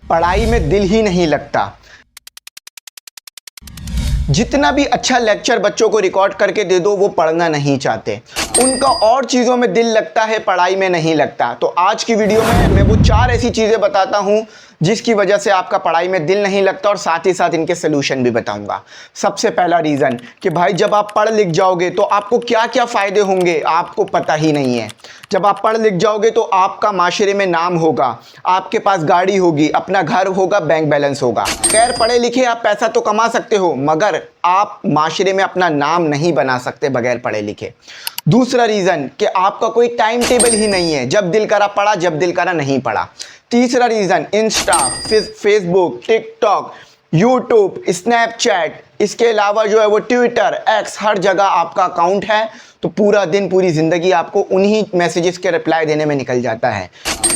पढ़ाई में दिल ही नहीं लगता। जितना भी अच्छा लेक्चर बच्चों को रिकॉर्ड करके दे दो, वो पढ़ना नहीं चाहते। उनका और चीज़ों में दिल लगता है, पढ़ाई में नहीं लगता। तो आज की वीडियो में मैं वो 4 ऐसी चीज़ें बताता हूँ जिसकी वजह से आपका पढ़ाई में दिल नहीं लगता, और साथ ही साथ इनके सोल्यूशन भी बताऊंगा। सबसे पहला रीज़न कि भाई जब आप पढ़ लिख जाओगे तो आपको क्या क्या फ़ायदे होंगे आपको पता ही नहीं है। जब आप पढ़ लिख जाओगे तो आपका माशरे में नाम होगा, आपके पास गाड़ी होगी, अपना घर होगा, बैंक बैलेंस होगा। खैर पढ़े लिखे आप पैसा तो कमा सकते हो, मगर आप माशरे में अपना नाम नहीं बना सकते बगैर पढ़े लिखे। दूसरा रीज़न कि आपका कोई टाइम टेबल ही नहीं है, जब दिल करा पढ़ा, जब दिल करा नहीं पढ़ा। तीसरा reason Insta, Facebook, TikTok, YouTube, Snapchat, इसके अलावा जो है वो ट्विटर, एक्स, हर जगह आपका अकाउंट है। तो पूरा दिन, पूरी ज़िंदगी आपको उन्हीं मैसेजेस के रिप्लाई देने में निकल जाता है।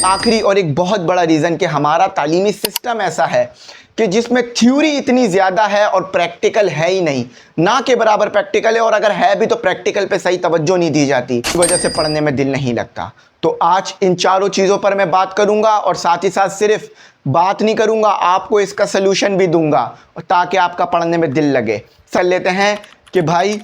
आखिरी और एक बहुत बड़ा रीज़न कि हमारा तालीमी सिस्टम ऐसा है कि जिसमें थ्योरी इतनी ज़्यादा है और प्रैक्टिकल है ही नहीं, ना के बराबर प्रैक्टिकल है, और अगर है भी तो प्रैक्टिकल पे सही तवज्जो नहीं दी जाती, इस वजह से पढ़ने में दिल नहीं लगता। तो आज इन चारों चीज़ों पर मैं बात करूंगा, और साथ ही साथ सिर्फ बात नहीं करूंगा, आपको इसका सलूशन भी दूंगा, ताकि आपका पढ़ने में दिल लगे। चल लेते हैं कि भाई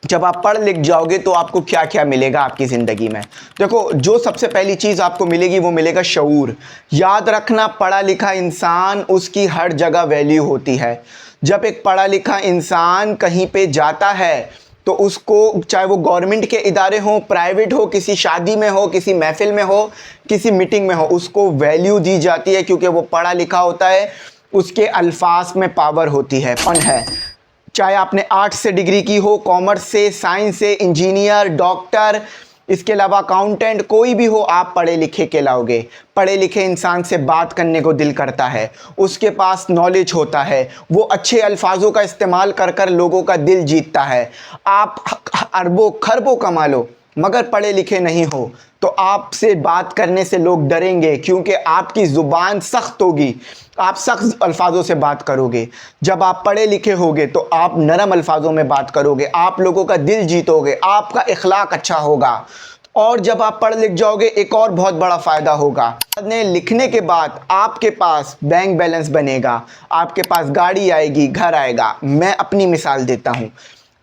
जब आप पढ़ लिख जाओगे तो आपको क्या क्या मिलेगा आपकी ज़िंदगी में। देखो, जो सबसे पहली चीज़ आपको मिलेगी वो मिलेगा शऊर। याद रखना, पढ़ा लिखा इंसान, उसकी हर जगह वैल्यू होती है। जब एक पढ़ा लिखा इंसान कहीं पे जाता है तो उसको, चाहे वो गवर्नमेंट के इदारे हों, प्राइवेट हो, किसी शादी में हो, किसी महफिल में हो, किसी मीटिंग में हो, उसको वैल्यू दी जाती है क्योंकि वो पढ़ा लिखा होता है। उसके अल्फाज में पावर होती है, फन है। चाहे आपने आर्ट्स से डिग्री की हो, कॉमर्स से, साइंस से, इंजीनियर, डॉक्टर, इसके अलावा अकाउंटेंट, कोई भी हो, आप पढ़े लिखे कहलाओगे। पढ़े लिखे इंसान से बात करने को दिल करता है, उसके पास नॉलेज होता है, वो अच्छे अल्फाजों का इस्तेमाल कर कर लोगों का दिल जीतता है। आप अरबों खरबों कमा लो, मगर पढ़े लिखे नहीं हो तो आपसे बात करने से लोग डरेंगे, क्योंकि आपकी ज़ुबान सख्त होगी, आप सख्त अल्फाजों से बात करोगे। जब आप पढ़े लिखे होगे तो आप नरम अल्फाजों में बात करोगे, आप लोगों का दिल जीतोगे, आपका इखलाक अच्छा होगा। और जब आप पढ़ लिख जाओगे, एक और बहुत बड़ा फ़ायदा होगा, पढ़ने लिखने के बाद आपके पास बैंक बैलेंस बनेगा, आपके पास गाड़ी आएगी, घर आएगा। मैं अपनी मिसाल देता हूँ।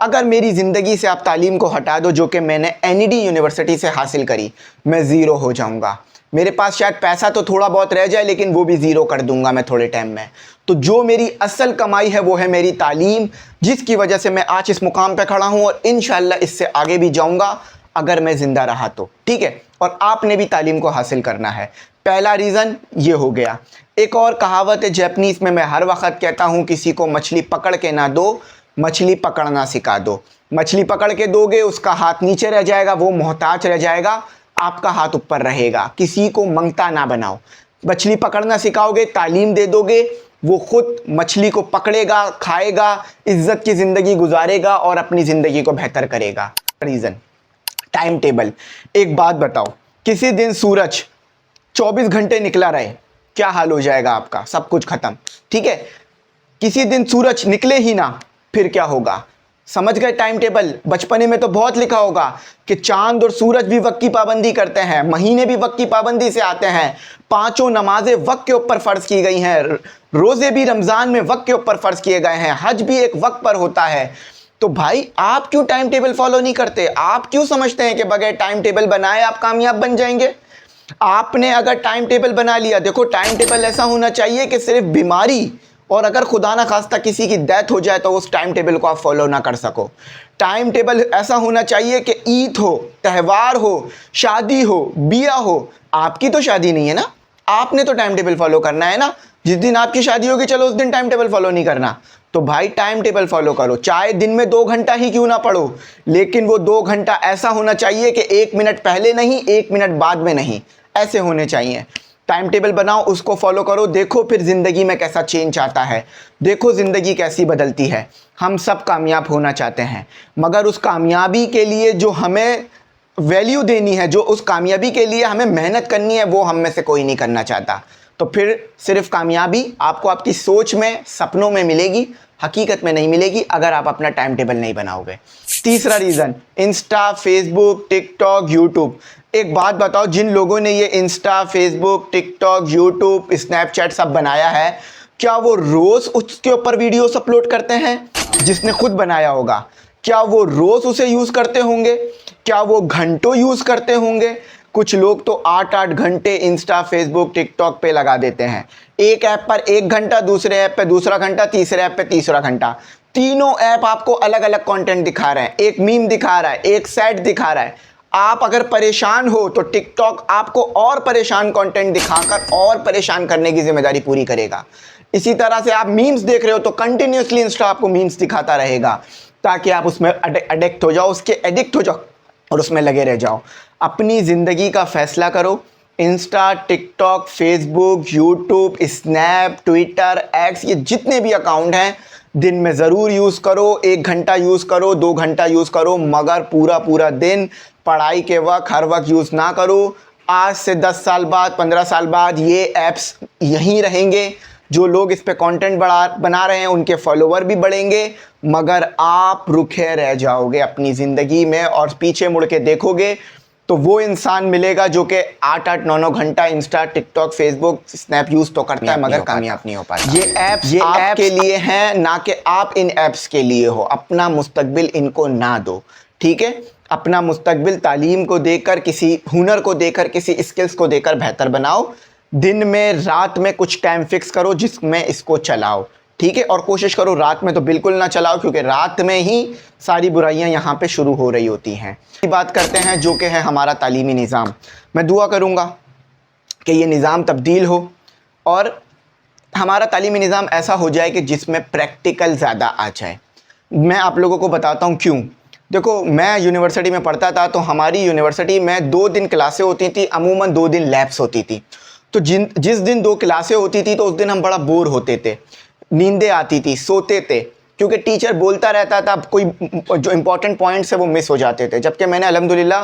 अगर मेरी ज़िंदगी से आप तालीम को हटा दो, जो कि मैंने एनईडी यूनिवर्सिटी से हासिल करी, मैं ज़ीरो हो जाऊंगा। मेरे पास शायद पैसा तो थोड़ा बहुत रह जाए, लेकिन वो भी ज़ीरो कर दूंगा मैं थोड़े टाइम में। तो जो मेरी असल कमाई है वो है मेरी तालीम, जिसकी वजह से मैं आज इस मुकाम पे खड़ा हूँ, और इंशाल्लाह इससे आगे भी जाऊँगा अगर मैं ज़िंदा रहा तो। ठीक है, और आपने भी तालीम को हासिल करना है। पहला रीज़न ये हो गया। एक और कहावत है जैपनीज़ में, मैं हर वक्त कहता हूँ, किसी को मछली पकड़ के ना दो, मछली पकड़ना सिखा दो। मछली पकड़ के दोगे, उसका हाथ नीचे रह जाएगा, वो मोहताज रह जाएगा, आपका हाथ ऊपर रहेगा। किसी को मंगता ना बनाओ। मछली पकड़ना सिखाओगे, तालीम दे दोगे, वो खुद मछली को पकड़ेगा, खाएगा, इज्जत की ज़िंदगी गुजारेगा और अपनी ज़िंदगी को बेहतर करेगा। Reason time table. एक बात बताओ, किसी दिन सूरज 24 घंटे निकला रहे, क्या हाल हो जाएगा आपका? सब कुछ ख़त्म। ठीक है, किसी दिन सूरज निकले ही ना, फिर क्या होगा? समझ गए टाइम टेबल? बचपने में तो बहुत लिखा होगा कि चांद और सूरज भी वक्त की पाबंदी करते हैं, महीने भी वक्त की पाबंदी से आते हैं, 5 नमाजें वक्त के ऊपर फ़र्ज की गई हैं, रोज़े भी रमज़ान में वक्त के ऊपर फ़र्ज किए गए हैं, हज भी एक वक्त पर होता है। तो भाई आप क्यों टाइम टेबल फॉलो नहीं करते? आप क्यों समझते हैं कि बगैर टाइम टेबल बनाए आप कामयाब बन जाएंगे? आपने अगर टाइम टेबल बना लिया, देखो टाइम टेबल ऐसा होना चाहिए कि सिर्फ बीमारी और अगर खुदा ना खास्ता किसी की डेथ हो जाए तो उस टाइम टेबल को आप फॉलो ना कर सको। टाइम टेबल ऐसा होना चाहिए कि ईद हो, त्यौहार हो, शादी हो, बिया हो। आपकी तो शादी नहीं है ना, आपने तो टाइम टेबल फॉलो करना है ना। जिस दिन आपकी शादी होगी, चलो उस दिन टाइम टेबल फॉलो नहीं करना। तो भाई टाइम टेबल फॉलो करो, चाहे दिन में 2 घंटा ही क्यों ना पढ़ो, लेकिन वो 2 घंटा ऐसा होना चाहिए कि 1 मिनट पहले नहीं, 1 मिनट बाद में नहीं, ऐसे होने चाहिए। टाइम टेबल बनाओ, उसको फॉलो करो, देखो फिर ज़िंदगी में कैसा चेंज आता है, देखो ज़िंदगी कैसी बदलती है। हम सब कामयाब होना चाहते हैं, मगर उस कामयाबी के लिए जो हमें वैल्यू देनी है, जो उस कामयाबी के लिए हमें मेहनत करनी है, वो हम में से कोई नहीं करना चाहता। तो फिर सिर्फ कामयाबी आपको आपकी सोच में, सपनों में मिलेगी, हकीकत में नहीं मिलेगी अगर आप अपना टाइम टेबल नहीं बनाओगे। तीसरा reason, Insta, Facebook, TikTok, YouTube. एक बात बताओ, जिन लोगों ने ये Insta, Facebook, TikTok, YouTube, Snapchat सब बनाया है, क्या वो रोज़ उसके ऊपर वीडियोस अपलोड करते हैं? जिसने खुद बनाया होगा, क्या वो रोज़ उसे यूज़ करते होंगे? क्या वो घंटों यूज़ करते होंगे? कुछ लोग तो 8-8 घंटे इंस्टा, फेसबुक, टिकटॉक पे लगा देते हैं। एक ऐप पर 1 घंटा, दूसरे ऐप पे दूसरा घंटा, तीसरे ऐप पे तीसरा घंटा। तीनों ऐप आपको अलग अलग कंटेंट दिखा रहे हैं। एक मीम दिखा रहा है, एक सैड दिखा रहा है। आप अगर परेशान हो तो टिकटॉक आपको और परेशान कंटेंट दिखाकर और परेशान करने की जिम्मेदारी पूरी करेगा। इसी तरह से आप मीम्स देख रहे हो तो कंटिन्यूसली इंस्टा आपको मीम्स दिखाता रहेगा ताकि आप उसमें एडिक्ट हो जाओ, उसके एडिक्ट हो जाओ और उसमें लगे रह जाओ। अपनी ज़िंदगी का फैसला करो। Insta, TikTok, Facebook, YouTube, snap, Twitter, x, ये जितने भी अकाउंट हैं दिन में ज़रूर यूज़ करो। 1 घंटा यूज़ करो, 2 घंटा यूज़ करो, मगर पूरा दिन पढ़ाई के वक्त हर वक्त यूज़ ना करो। आज से 10 साल बाद, 15 साल बाद ये ऐप्स यहीं रहेंगे। जो लोग इस पे कंटेंट बना रहे हैं उनके फॉलोवर भी बढ़ेंगे, मगर आप रुके रह जाओगे अपनी ज़िंदगी में और पीछे मुड़ के देखोगे तो वो इंसान मिलेगा जो कि 8-8, 9-9 घंटा Insta, TikTok, Facebook, snap use तो करता है मगर कामयाब नहीं हो पाता। ये ऐप्स आपके लिए हैं, ना कि आप इन ऐप्स के लिए हो। अपना मुस्तकबिल इनको ना दो, ठीक है? अपना मुस्तकबिल तालीम को देकर, किसी हुनर को देकर, किसी स्किल्स को देकर बेहतर बनाओ। दिन में, रात में कुछ टाइम फिक्स करो जिसमें इसको चलाओ, ठीक है? और कोशिश करो रात में तो बिल्कुल ना चलाओ, क्योंकि रात में ही सारी बुराइयां यहाँ पे शुरू हो रही होती हैं। बात करते हैं जो कि है हमारा तालीमी निज़ाम। मैं दुआ करूँगा कि ये निज़ाम तब्दील हो और हमारा तालीमी निज़ाम ऐसा हो जाए कि जिसमें प्रैक्टिकल ज़्यादा आ जाए। मैं आप लोगों को बताता हूँ क्यों। देखो, मैं यूनिवर्सिटी में पढ़ता था तो हमारी यूनिवर्सिटी में 2 दिन क्लासें होती थी, अमूमन 2 दिन लैब्स होती थी। तो जिस दिन 2 क्लासें होती थी तो उस दिन हम बड़ा बोर होते थे, नींदें आती थी, सोते थे, क्योंकि टीचर बोलता रहता था, कोई जो इंपॉर्टेंट पॉइंट्स है वो मिस हो जाते थे। जबकि मैंने अल्हम्दुलिल्लाह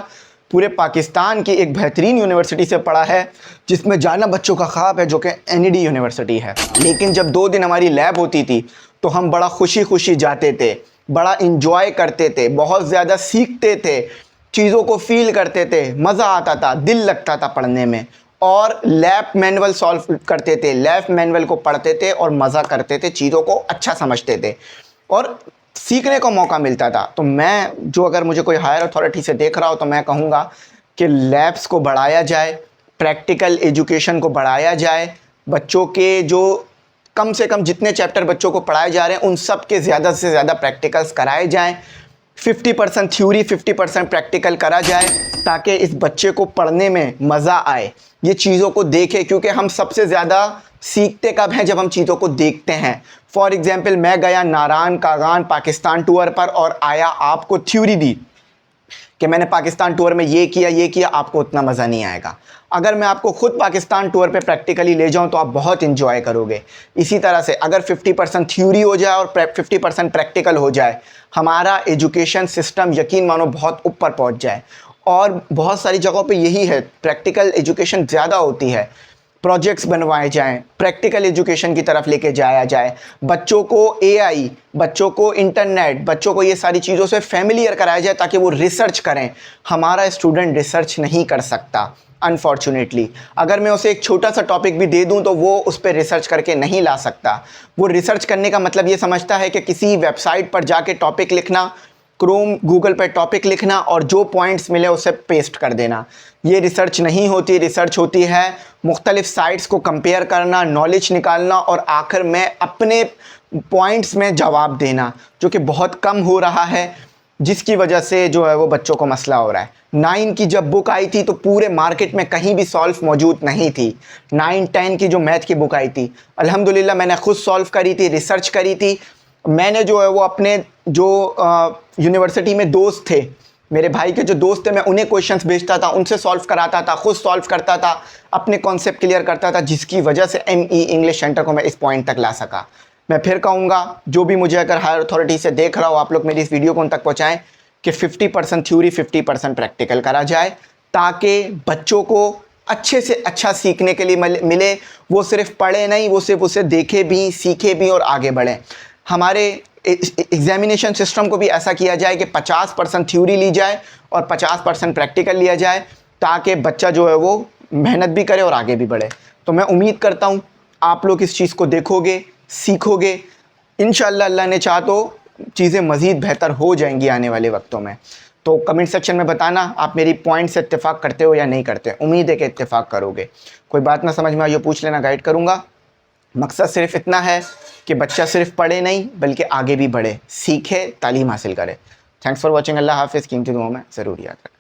पूरे पाकिस्तान की एक बेहतरीन यूनिवर्सिटी से पढ़ा है जिसमें जाना बच्चों का ख्वाब है, जो कि NED यूनिवर्सिटी है। लेकिन जब 2 दिन हमारी लैब होती थी तो हम बड़ा खुशी जाते थे, बड़ा इंजॉय करते थे, बहुत ज़्यादा सीखते थे, चीज़ों को फील करते थे, मज़ा आता था, दिल लगता था पढ़ने में और लैब मैनुअल सॉल्व करते थे, लैब मैनुअल को पढ़ते थे और मज़ा करते थे, चीज़ों को अच्छा समझते थे और सीखने का मौका मिलता था। तो मैं जो अगर मुझे कोई हायर अथॉरिटी से देख रहा हो तो मैं कहूँगा कि लैब्स को बढ़ाया जाए, प्रैक्टिकल एजुकेशन को बढ़ाया जाए, बच्चों के जो कम से कम जितने चैप्टर बच्चों को पढ़ाए जा रहे हैं उन सब के ज़्यादा से ज़्यादा प्रैक्टिकल्स कराए जाएँ। 50% थ्योरी, 50% प्रैक्टिकल करा जाए ताकि इस बच्चे को पढ़ने में मज़ा आए, ये चीज़ों को देखे, क्योंकि हम सबसे ज़्यादा सीखते कब हैं? जब हम चीज़ों को देखते हैं। फॉर एग्ज़ाम्पल, मैं गया नारान कागान पाकिस्तान टूर पर और आया, आपको थ्योरी दी कि मैंने पाकिस्तान टूर में ये किया, आपको उतना मज़ा नहीं आएगा। अगर मैं आपको खुद पाकिस्तान टूर पे प्रैक्टिकली ले जाऊं तो आप बहुत इंजॉय करोगे। इसी तरह से अगर 50% थ्योरी हो जाए और 50% प्रैक्टिकल हो जाए, हमारा एजुकेशन सिस्टम यकीन मानो बहुत ऊपर पहुंच जाए। और बहुत सारी जगहों पे यही है, प्रैक्टिकल एजुकेशन ज़्यादा होती है। प्रोजेक्ट्स बनवाए जाएं, प्रैक्टिकल एजुकेशन की तरफ लेके जाया जाए, बच्चों को AI, बच्चों को इंटरनेट, बच्चों को ये सारी चीज़ों से फैमिलियर कराया जाए ताकि वो रिसर्च करें। हमारा स्टूडेंट रिसर्च नहीं कर सकता अनफॉर्चुनेटली। अगर मैं उसे एक छोटा सा टॉपिक भी दे दूं तो वो उस पर रिसर्च करके नहीं ला सकता। वो रिसर्च करने का मतलब ये समझता है कि किसी वेबसाइट पर जाके टॉपिक लिखना, क्रोम, गूगल पर टॉपिक लिखना और जो पॉइंट्स मिले उसे पेस्ट कर देना। ये रिसर्च नहीं होती। रिसर्च होती है मुख्तलिफ साइट्स को कंपेयर करना, नॉलेज निकालना और आखिर में अपने पॉइंट्स में जवाब देना, जो कि बहुत कम हो रहा है, जिसकी वजह से जो है वो बच्चों को मसला हो रहा है। 9 की जब बुक आई थी तो पूरे मार्केट में कहीं भी सॉल्व मौजूद नहीं थी। 9, 10 की जो मैथ की बुक आई थी, अल्हम्दुलिल्लाह मैंने खुद सॉल्व करी थी, रिसर्च करी थी। मैंने जो है वो अपने जो यूनिवर्सिटी में दोस्त थे, मेरे भाई के जो दोस्त थे, मैं उन्हें क्वेश्चंस भेजता था, उनसे सॉल्व कराता था, खुद सॉल्व करता था, अपने कॉन्सेप्ट क्लियर करता था, जिसकी वजह से ME इंग्लिश सेंटर को मैं इस पॉइंट तक ला सका। मैं फिर कहूँगा, जो भी मुझे अगर हायर अथॉरिटी से देख रहा हो, आप लोग मेरी इस वीडियो को उन तक पहुँचाएँ कि 50% थ्योरी, 50% प्रैक्टिकल करा जाए ताकि बच्चों को अच्छे से अच्छा सीखने के लिए मिले। वो सिर्फ पढ़े नहीं, वो सिर्फ उसे देखे भी, सीखे भी और आगे बढ़ें। हमारे एग्जामिनेशन सिस्टम को भी ऐसा किया जाए कि 50% थ्योरी ली जाए और 50% प्रैक्टिकल लिया जाए, ताकि बच्चा जो है वो मेहनत भी करे और आगे भी बढ़े। तो मैं उम्मीद करता हूँ आप लोग इस चीज़ को देखोगे, सीखोगे। इंशाअल्लाह अल्लाह ने चाहा तो चीज़ें मज़ीद बेहतर हो जाएंगी आने वाले वक्तों में। तो कमेंट सेक्शन में बताना आप मेरी पॉइंट से इत्तेफाक करते हो या नहीं करते। उम्मीद है कि इत्तेफाक करोगे। कोई बात ना समझ में आई हो पूछ लेना, गाइड करूँगा। मकसद सिर्फ इतना है कि बच्चा सिर्फ पढ़े नहीं बल्कि आगे भी बढ़े, सीखे, तालीम हासिल करे। Thanks for watching. अल्लाह हाफिज़। कीमती दुआओं में ज़रूर याद रखें।